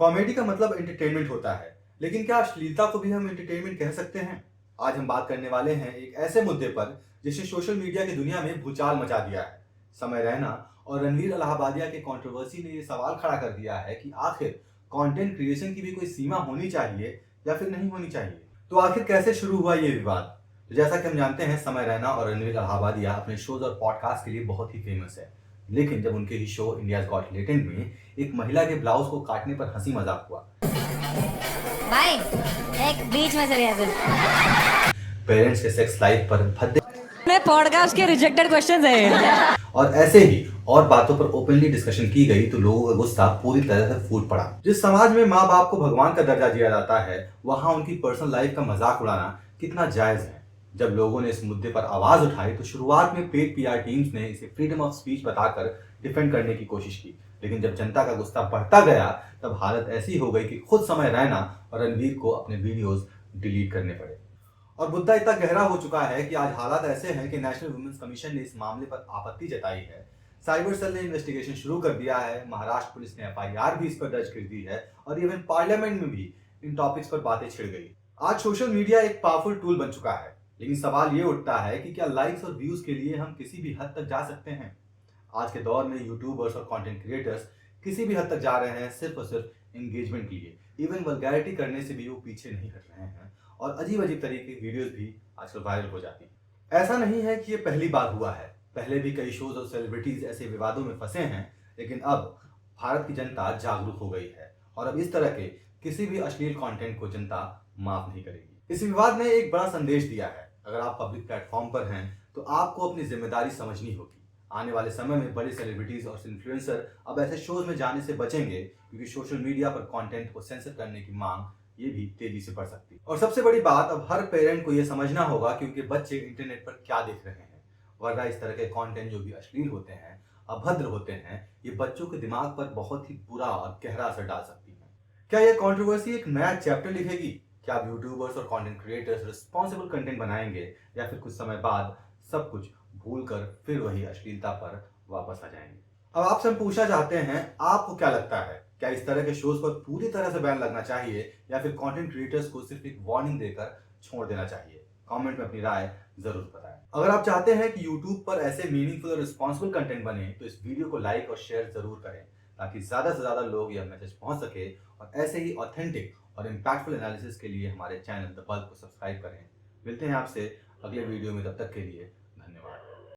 Comedy का मतलब entertainment होता है, लेकिन क्या अश्लीलता को भी हम एंटरटेनमेंट कह सकते हैं? आज हम बात करने वाले हैं एक ऐसे मुद्दे पर जिसने सोशल मीडिया की दुनिया में भूचाल मचा दिया है। समय रैना और रणवीर अलाहाबादिया के कंट्रोवर्सी ने ये सवाल खड़ा कर दिया है कि आखिर कंटेंट क्रिएशन की भी कोई सीमा होनी चाहिए या फिर नहीं होनी चाहिए। तो आखिर कैसे शुरू हुआ ये विवाद? तो जैसा कि हम जानते हैं, समय रैना और रणवीर अलाहाबादिया अपने शोज और पॉडकास्ट के लिए बहुत ही फेमस है। लेकिन जब उनके ही शो इंडियाज गॉट टैलेंट में एक महिला के ब्लाउज को काटने पर हंसी मजाक हुआ, भाई एक बीच में चले जाते पेरेंट्स के सेक्स लाइफ पर भद्दे पॉडकास्ट के रिजेक्टेड क्वेश्चंस है और ऐसे ही और बातों पर ओपनली डिस्कशन की गई तो लोगों का गुस्सा पूरी तरह से फूट पड़ा। जिस समाज में माँ बाप को भगवान का दर्जा दिया जाता है, वहां उनकी पर्सनल लाइफ का मजाक उड़ाना कितना जायज है। जब लोगों ने इस मुद्दे पर आवाज उठाई तो शुरुआत में पेड पीआर टीम्स ने इसे फ्रीडम ऑफ स्पीच बताकर डिफेंड करने की कोशिश की, लेकिन जब जनता का गुस्सा बढ़ता गया तब हालत ऐसी हो गई कि खुद समय रैना और रणवीर को अपने वीडियोस डिलीट करने पड़े। और मुद्दा इतना गहरा हो चुका है कि आज हालात ऐसे हैं कि नेशनल वुमेन्स कमीशन ने इस मामले पर आपत्ति जताई है। साइबर सेल ने इन्वेस्टिगेशन शुरू कर दिया है। महाराष्ट्र पुलिस ने एफआईआर भी इस पर दर्ज कर दी है और इवन पार्लियामेंट में भी इन टॉपिक्स पर बातें छिड़ गई। आज सोशल मीडिया एक पावरफुल टूल बन चुका है, लेकिन सवाल ये उठता है कि क्या लाइक्स और व्यूज के लिए हम किसी भी हद तक जा सकते हैं? आज के दौर में यूट्यूबर्स और कंटेंट क्रिएटर्स किसी भी हद तक जा रहे हैं सिर्फ और सिर्फ एंगेजमेंट के लिए। इवन वल्गैरिटी करने से भी वो पीछे नहीं हट रहे हैं और अजीब अजीब तरीके की वीडियोस भी आजकल वायरल हो जाती हैं। ऐसा नहीं है कि ये पहली बार हुआ है, पहले भी कई शोज और सेलिब्रिटीज ऐसे विवादों में फंसे हैं, लेकिन अब भारत की जनता जागरूक हो गई है और अब इस तरह के किसी भी अश्लील कंटेंट को जनता माफ नहीं करेगी। इस विवाद ने एक बड़ा संदेश दिया है, अगर आप पब्लिक प्लेटफॉर्म पर हैं तो आपको अपनी जिम्मेदारी समझनी होगी। आने वाले समय में बड़े सेलिब्रिटीज और इन्फ्लुएंसर अब ऐसे शोज में जाने से बचेंगे, क्योंकि सोशल मीडिया पर कंटेंट को सेंसर करने की मांग ये भी तेजी से बढ़ सकती है। और सबसे बड़ी बात, अब हर पेरेंट को ये समझना होगा कि उनके बच्चे इंटरनेट पर क्या देख रहे हैं, वरना इस तरह के कंटेंट जो भी अश्लील होते हैं, अभद्र होते हैं, ये बच्चों के दिमाग पर बहुत ही बुरा और गहरा असर डाल सकती है। क्या ये कंट्रोवर्सी एक नया चैप्टर लिखेगी? क्या अब यूट्यूबर्स और कंटेंट क्रिएटर्स रिस्पॉन्सिबल कंटेंट बनाएंगे या फिर कुछ समय बाद सब कुछ भूल कर फिर वही अश्लीलता पर वापस आ जाएंगे? अब आपसे हम पूछना चाहते हैं, आपको क्या लगता है, क्या इस तरह के शोज पर पूरी तरह से बैन लगना चाहिए या फिर कंटेंट क्रिएटर्स को सिर्फ एक वार्निंग देकर छोड़ देना चाहिए? कमेंट में अपनी राय जरूर बताएं। अगर आप चाहते हैं कि YouTube पर ऐसे मीनिंगफुल और रिस्पॉन्सिबल कंटेंट बने तो इस वीडियो को लाइक और शेयर जरूर करें, ताकि ज्यादा से ज्यादा लोग यह मैसेज पहुंच सके। और ऐसे ही ऑथेंटिक और इम्पैक्टफुल एनालिसिस के लिए हमारे चैनल द बल्ब को सब्सक्राइब करें। मिलते हैं आपसे अगले वीडियो में, तब तक के लिए